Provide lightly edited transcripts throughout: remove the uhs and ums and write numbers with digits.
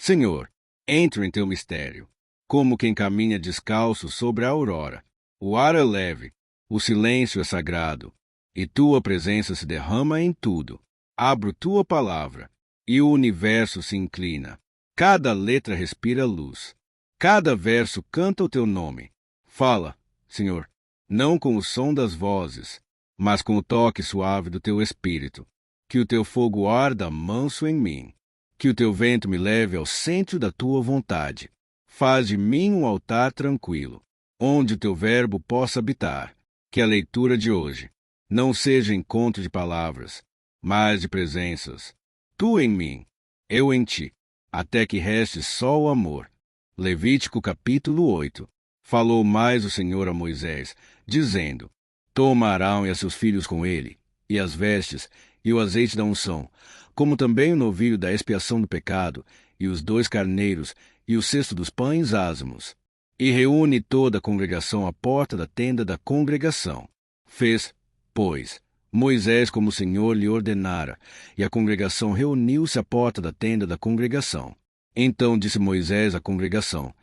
Senhor, entro em teu mistério, como quem caminha descalço sobre a aurora. O ar é leve, o silêncio é sagrado, e tua presença se derrama em tudo. Abro tua palavra, e o universo se inclina. Cada letra respira luz. Cada verso canta o teu nome. Fala, Senhor, não com o som das vozes, mas com o toque suave do teu espírito. Que o teu fogo arda manso em mim. Que o teu vento me leve ao centro da tua vontade. Faz de mim um altar tranquilo, onde o teu verbo possa habitar. Que a leitura de hoje não seja encontro de palavras, mas de presenças. Tu em mim, eu em ti, até que reste só o amor. Levítico capítulo 8. Falou mais o Senhor a Moisés, dizendo: Toma Arão e a seus filhos com ele, e as vestes, e o azeite da unção, como também o novilho da expiação do pecado, e os 2 carneiros, e o cesto dos pães ázimos. E reúne toda a congregação à porta da tenda da congregação. Fez, pois, Moisés como o Senhor lhe ordenara, e a congregação reuniu-se à porta da tenda da congregação. Então disse Moisés à congregação: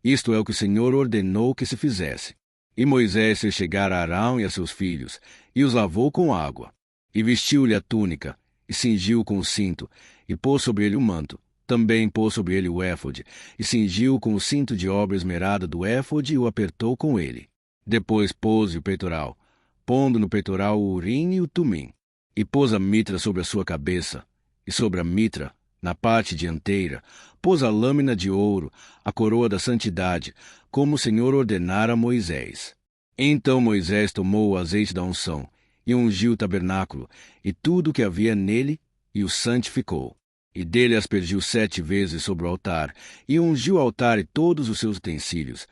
Isto é o que o Senhor ordenou que se fizesse. E Moisés fez chegar a Arão e a seus filhos, e os lavou com água. E vestiu-lhe a túnica, e cingiu com o cinto, e pôs sobre ele o manto. Também pôs sobre ele o éfode, e cingiu com o cinto de obra esmerada do éfode, e o apertou com ele. Depois pôs-lhe o peitoral, pondo no peitoral o urim e o tumim. E pôs a mitra sobre a sua cabeça, e sobre a mitra, na parte dianteira, pôs a lâmina de ouro, a coroa da santidade, como o Senhor ordenara a Moisés. Então Moisés tomou o azeite da unção, e ungiu o tabernáculo, e tudo o que havia nele, e o santificou. E dele aspergiu 7 vezes sobre o altar, e ungiu o altar e todos os seus utensílios,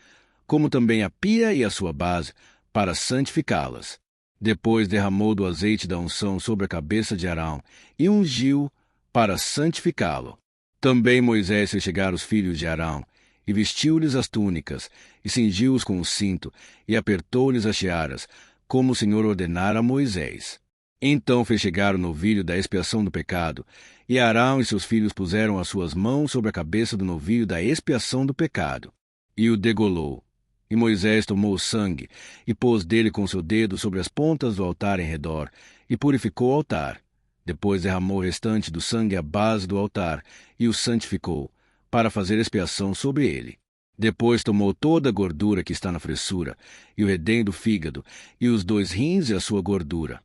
como também a pia e a sua base, para santificá-las. Depois derramou do azeite da unção sobre a cabeça de Arão, e ungiu para santificá-lo. Também Moisés fez chegar os filhos de Arão, e vestiu-lhes as túnicas, e cingiu-os com o cinto, e apertou-lhes as tiaras, como o Senhor ordenara a Moisés. Então fez chegar o novilho da expiação do pecado, e Arão e seus filhos puseram as suas mãos sobre a cabeça do novilho da expiação do pecado, e o degolou. E Moisés tomou o sangue, e pôs dele com seu dedo sobre as pontas do altar em redor, e purificou o altar. Depois derramou o restante do sangue à base do altar, e o santificou, para fazer expiação sobre ele. Depois tomou toda a gordura que está na fressura, e o redém do fígado, e os 2 rins e a sua gordura.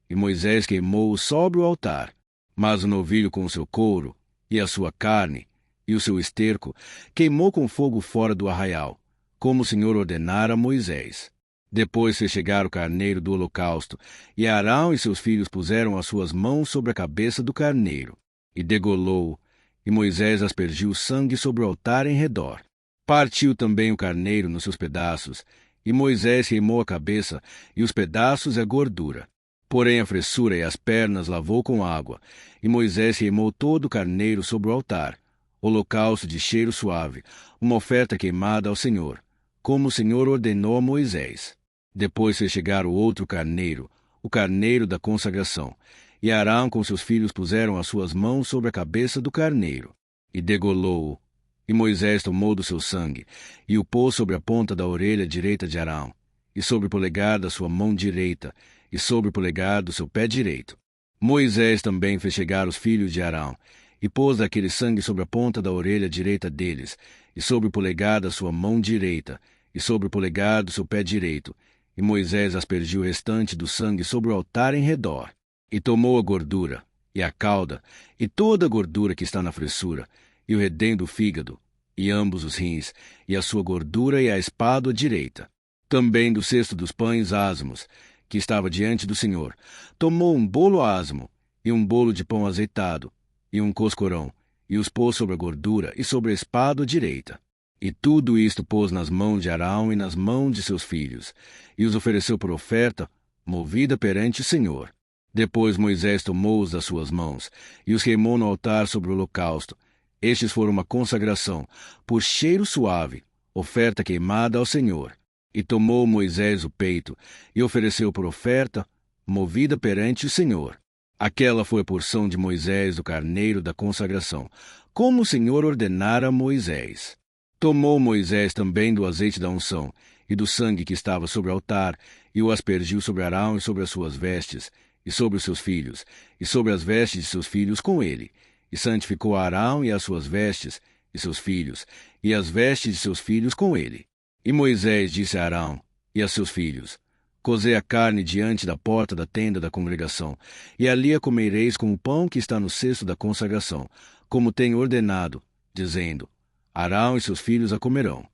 E Moisés queimou-o sobre o altar. Mas o novilho com o seu couro, e a sua carne, e o seu esterco, queimou com fogo fora do arraial, como o Senhor ordenara a Moisés. Depois fez chegar o carneiro do holocausto, e Arão e seus filhos puseram as suas mãos sobre a cabeça do carneiro, e degolou-o, e Moisés aspergiu sangue sobre o altar em redor. Partiu também o carneiro nos seus pedaços, e Moisés queimou a cabeça, e os pedaços e a gordura. Porém a fressura e as pernas lavou com água, e Moisés queimou todo o carneiro sobre o altar, holocausto de cheiro suave, uma oferta queimada ao Senhor, como o Senhor ordenou a Moisés. Depois fez chegar o outro carneiro, o carneiro da consagração, e Arão com seus filhos puseram as suas mãos sobre a cabeça do carneiro, e degolou-o. E Moisés tomou do seu sangue, e o pôs sobre a ponta da orelha direita de Arão, e sobre o polegar da sua mão direita, e sobre o polegar do seu pé direito. Moisés também fez chegar os filhos de Arão, e pôs daquele sangue sobre a ponta da orelha direita deles, e sobre o polegar da sua mão direita, e sobre o polegar do seu pé direito. E Moisés aspergiu o restante do sangue sobre o altar em redor. E tomou a gordura, e a cauda, e toda a gordura que está na fressura, e o redém do fígado, e ambos os rins, e a sua gordura e a espádua direita. Também do cesto dos pães ázimos, que estava diante do Senhor, tomou um bolo ázimo, e um bolo de pão azeitado, e um coscorão, e os pôs sobre a gordura e sobre a espádua direita. E tudo isto pôs nas mãos de Arão e nas mãos de seus filhos, e os ofereceu por oferta, movida perante o Senhor. Depois Moisés tomou-os das suas mãos, e os queimou no altar sobre o holocausto. Estes foram uma consagração, por cheiro suave, oferta queimada ao Senhor. E tomou Moisés o peito, e ofereceu por oferta, movida perante o Senhor. Aquela foi a porção de Moisés do carneiro da consagração, como o Senhor ordenara a Moisés. Tomou Moisés também do azeite da unção e do sangue que estava sobre o altar, e o aspergiu sobre Arão e sobre as suas vestes, e sobre os seus filhos, e sobre as vestes de seus filhos com ele, e santificou Arão e as suas vestes, e seus filhos, e as vestes de seus filhos com ele. E Moisés disse a Arão e a seus filhos: Cozei a carne diante da porta da tenda da congregação, e ali a comereis com o pão que está no cesto da consagração, como tenho ordenado, dizendo: Arão e seus filhos a comerão.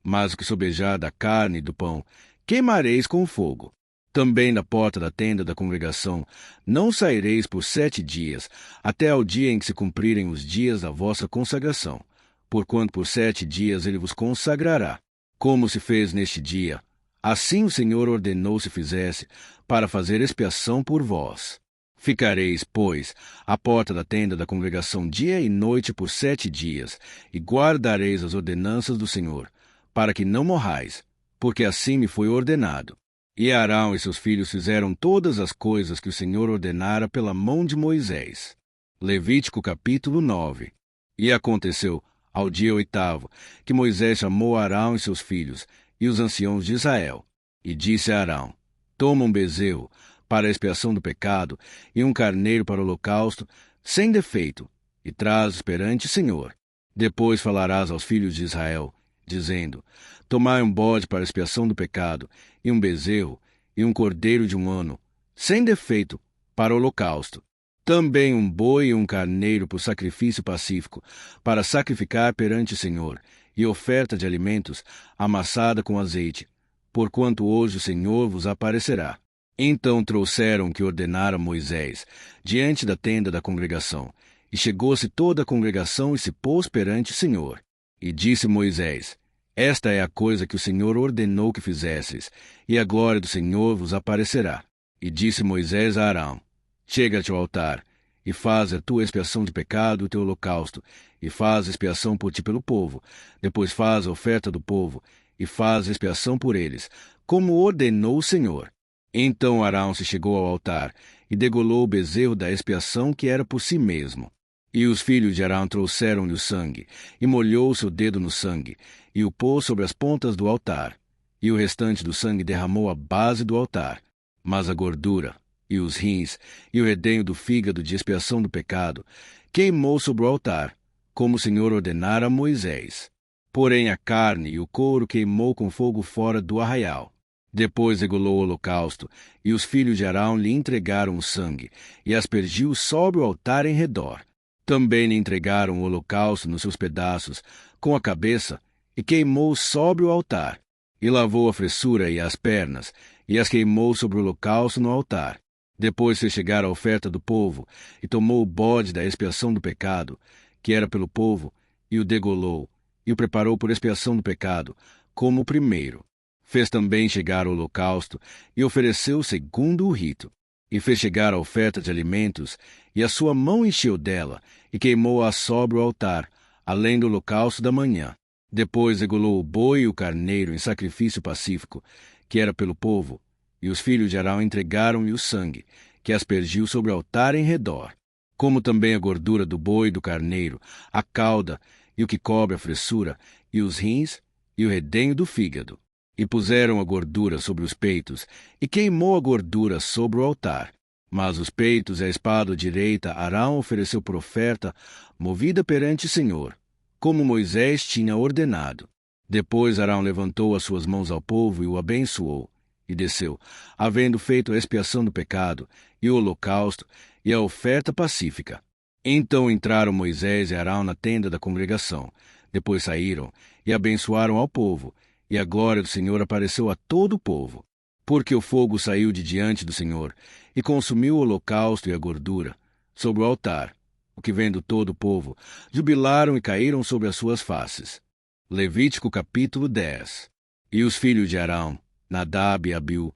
Mas o que sobejar da carne e do pão, queimareis com o fogo. Também da porta da tenda da congregação não saireis por 7 dias, até ao dia em que se cumprirem os dias da vossa consagração, porquanto por 7 dias ele vos consagrará. Como se fez neste dia, assim o Senhor ordenou se fizesse, para fazer expiação por vós. Ficareis, pois, à porta da tenda da congregação dia e noite por 7 dias, e guardareis as ordenanças do Senhor, para que não morrais, porque assim me foi ordenado. E Arão e seus filhos fizeram todas as coisas que o Senhor ordenara pela mão de Moisés. Levítico capítulo 9. E aconteceu, ao dia 8º, que Moisés chamou Arão e seus filhos, e os anciãos de Israel, e disse a Arão: Toma um bezerro para a expiação do pecado, e um carneiro para o holocausto, sem defeito, e traz-os perante o Senhor. Depois falarás aos filhos de Israel, dizendo: Tomai um bode para a expiação do pecado, e um bezerro, e um cordeiro de 1 ano, sem defeito, para o holocausto. Também um boi e um carneiro por sacrifício pacífico, para sacrificar perante o Senhor, e oferta de alimentos, amassada com azeite, porquanto hoje o Senhor vos aparecerá. Então trouxeram o que ordenara Moisés, diante da tenda da congregação, e chegou-se toda a congregação e se pôs perante o Senhor. E disse Moisés: Esta é a coisa que o Senhor ordenou que fizesseis, e a glória do Senhor vos aparecerá. E disse Moisés a Arão: Chega-te ao altar, e faz a tua expiação de pecado e o teu holocausto, e faz expiação por ti pelo povo. Depois faz a oferta do povo, e faz expiação por eles, como ordenou o Senhor. Então Arão se chegou ao altar, e degolou o bezerro da expiação que era por si mesmo. E os filhos de Arão trouxeram-lhe o sangue, e molhou o seu dedo no sangue, e o pôs sobre as pontas do altar. E o restante do sangue derramou à base do altar. Mas a gordura, e os rins, e o redenho do fígado de expiação do pecado, queimou sobre o altar, como o Senhor ordenara a Moisés. Porém a carne e o couro queimou com fogo fora do arraial. Depois degolou o holocausto, e os filhos de Arão lhe entregaram o sangue, e aspergiu sobre o altar em redor. Também lhe entregaram o holocausto nos seus pedaços, com a cabeça, e queimou sobre o altar. E lavou a fressura e as pernas, e as queimou sobre o holocausto no altar. Depois fez chegar a oferta do povo, e tomou o bode da expiação do pecado, que era pelo povo, e o degolou, e o preparou por expiação do pecado, como o primeiro. Fez também chegar o holocausto, e ofereceu segundo o rito. E fez chegar a oferta de alimentos, e a sua mão encheu dela, e queimou-a sobre o altar, além do holocausto da manhã. Depois degolou o boi e o carneiro em sacrifício pacífico, que era pelo povo, e os filhos de Arão entregaram-lhe o sangue, que aspergiu sobre o altar em redor, como também a gordura do boi e do carneiro, a cauda, e o que cobre a fressura, e os rins, e o redenho do fígado. E puseram a gordura sobre os peitos, e queimou a gordura sobre o altar. Mas os peitos e a espada direita Arão ofereceu por oferta, movida perante o Senhor, como Moisés tinha ordenado. Depois Arão levantou as suas mãos ao povo e o abençoou, e desceu, havendo feito a expiação do pecado, e o holocausto, e a oferta pacífica. Então entraram Moisés e Arão na tenda da congregação. Depois saíram, e abençoaram ao povo, e a glória do Senhor apareceu a todo o povo. Porque o fogo saiu de diante do Senhor, e consumiu o holocausto e a gordura, sobre o altar, o que vendo todo o povo, jubilaram e caíram sobre as suas faces. Levítico capítulo 10. E os filhos de Arão, Nadab e Abiú,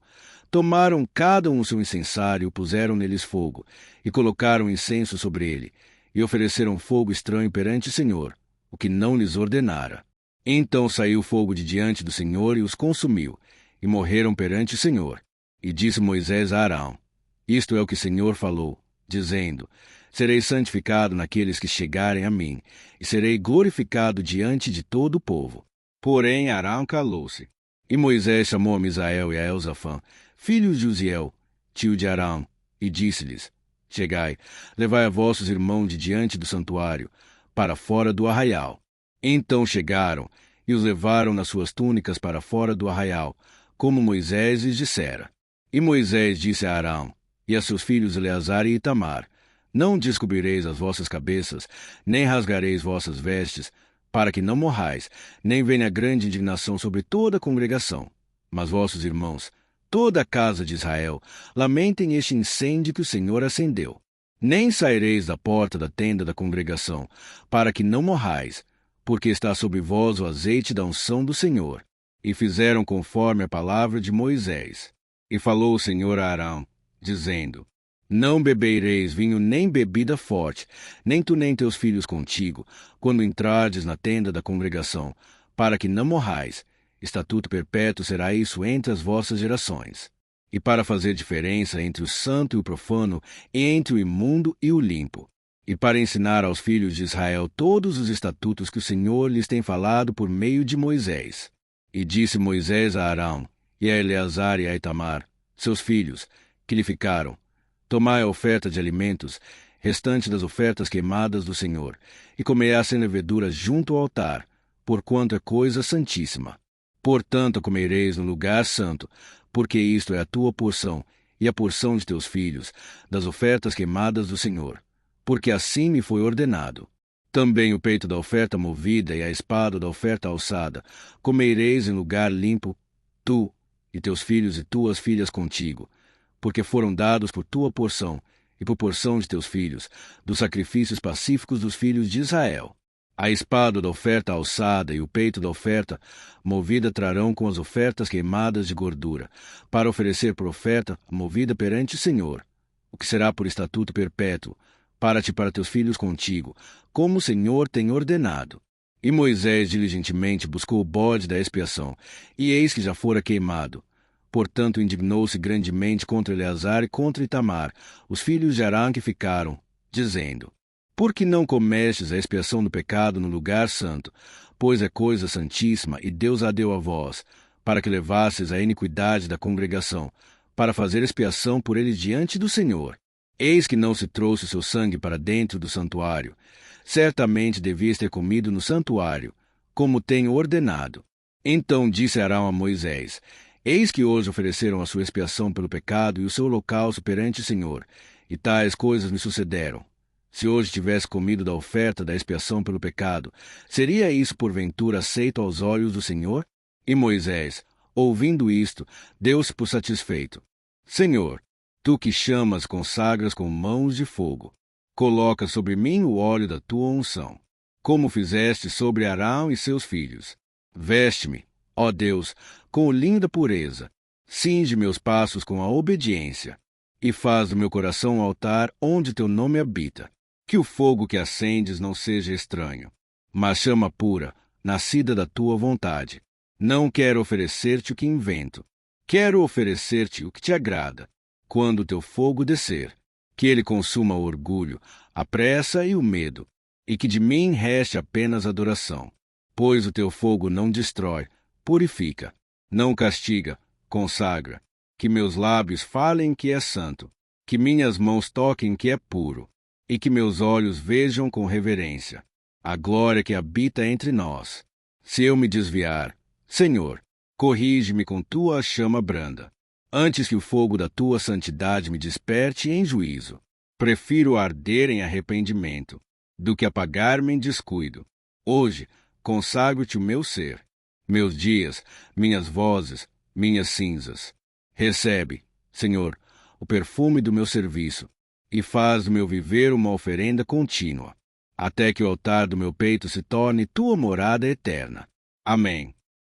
tomaram cada um seu incensário e puseram neles fogo, e colocaram incenso sobre ele, e ofereceram fogo estranho perante o Senhor, o que não lhes ordenara. Então saiu fogo de diante do Senhor e os consumiu, e morreram perante o Senhor. E disse Moisés a Arão: Isto é o que o Senhor falou, dizendo: Serei santificado naqueles que chegarem a mim, e serei glorificado diante de todo o povo. Porém Arão calou-se. E Moisés chamou a Misael e a Elzafã, filhos de Uziel, tio de Arão, e disse-lhes: Chegai, levai a vossos irmãos de diante do santuário, para fora do arraial. Então chegaram, e os levaram nas suas túnicas para fora do arraial, como Moisés lhes dissera. E Moisés disse a Arão, e a seus filhos Eleazar e Itamar: Não descobrireis as vossas cabeças, nem rasgareis vossas vestes, para que não morrais, nem venha grande indignação sobre toda a congregação. Mas vossos irmãos, toda a casa de Israel, lamentem este incêndio que o Senhor acendeu. Nem saireis da porta da tenda da congregação, para que não morrais, porque está sobre vós o azeite da unção do Senhor. E fizeram conforme a palavra de Moisés. E falou o Senhor a Arão, dizendo: Não bebereis vinho nem bebida forte, nem tu nem teus filhos contigo, quando entrardes na tenda da congregação, para que não morrais. Estatuto perpétuo será isso entre as vossas gerações. E para fazer diferença entre o santo e o profano, e entre o imundo e o limpo. E para ensinar aos filhos de Israel todos os estatutos que o Senhor lhes tem falado por meio de Moisés. E disse Moisés a Arão, e a Eleazar e a Itamar, seus filhos, que lhe ficaram: Tomai a oferta de alimentos, restante das ofertas queimadas do Senhor, e comei-a sem levedura junto ao altar, porquanto é coisa santíssima. Portanto a comereis no lugar santo, porque isto é a tua porção, e a porção de teus filhos, das ofertas queimadas do Senhor. Porque assim me foi ordenado. Também o peito da oferta movida e a espada da oferta alçada, comereis em lugar limpo, tu, e teus filhos e tuas filhas contigo, porque foram dados por tua porção, e por porção de teus filhos, dos sacrifícios pacíficos dos filhos de Israel. A espada da oferta alçada e o peito da oferta movida trarão com as ofertas queimadas de gordura, para oferecer por oferta movida perante o Senhor, o que será por estatuto perpétuo, para ti e para teus filhos contigo, como o Senhor tem ordenado. E Moisés diligentemente buscou o bode da expiação, e eis que já fora queimado. Portanto indignou-se grandemente contra Eleazar e contra Itamar, os filhos de Arão que ficaram, dizendo: Por que não comestes a expiação do pecado no lugar santo? Pois é coisa santíssima, e Deus a deu a vós, para que levasseis a iniquidade da congregação, para fazer expiação por eles diante do Senhor. Eis que não se trouxe o seu sangue para dentro do santuário. Certamente devias ter comido no santuário, como tenho ordenado. Então disse Arão a Moisés: Eis que hoje ofereceram a sua expiação pelo pecado e o seu holocausto perante o Senhor, e tais coisas me sucederam. Se hoje tivesse comido da oferta da expiação pelo pecado, seria isso porventura aceito aos olhos do Senhor? E Moisés, ouvindo isto, deu-se por satisfeito. Senhor, tu que chamas, consagras com mãos de fogo, coloca sobre mim o óleo da tua unção, como fizeste sobre Arão e seus filhos. Veste-me, ó Deus, com o linho da pureza, cinge meus passos com a obediência, e faz do meu coração um altar onde teu nome habita. Que o fogo que acendes não seja estranho, mas chama pura, nascida da tua vontade. Não quero oferecer-te o que invento, quero oferecer-te o que te agrada. Quando o teu fogo descer, que ele consuma o orgulho, a pressa e o medo, e que de mim reste apenas adoração. Pois o teu fogo não destrói, purifica, não castiga, consagra. Que meus lábios falem que é santo, que minhas mãos toquem que é puro, e que meus olhos vejam com reverência a glória que habita entre nós. Se eu me desviar, Senhor, corrige-me com tua chama branda, antes que o fogo da tua santidade me desperte em juízo. Prefiro arder em arrependimento, do que apagar-me em descuido. Hoje consagro-te o meu ser, meus dias, minhas vozes, minhas cinzas. Recebe, Senhor, o perfume do meu serviço, e faz do meu viver uma oferenda contínua, até que o altar do meu peito se torne tua morada eterna. Amém.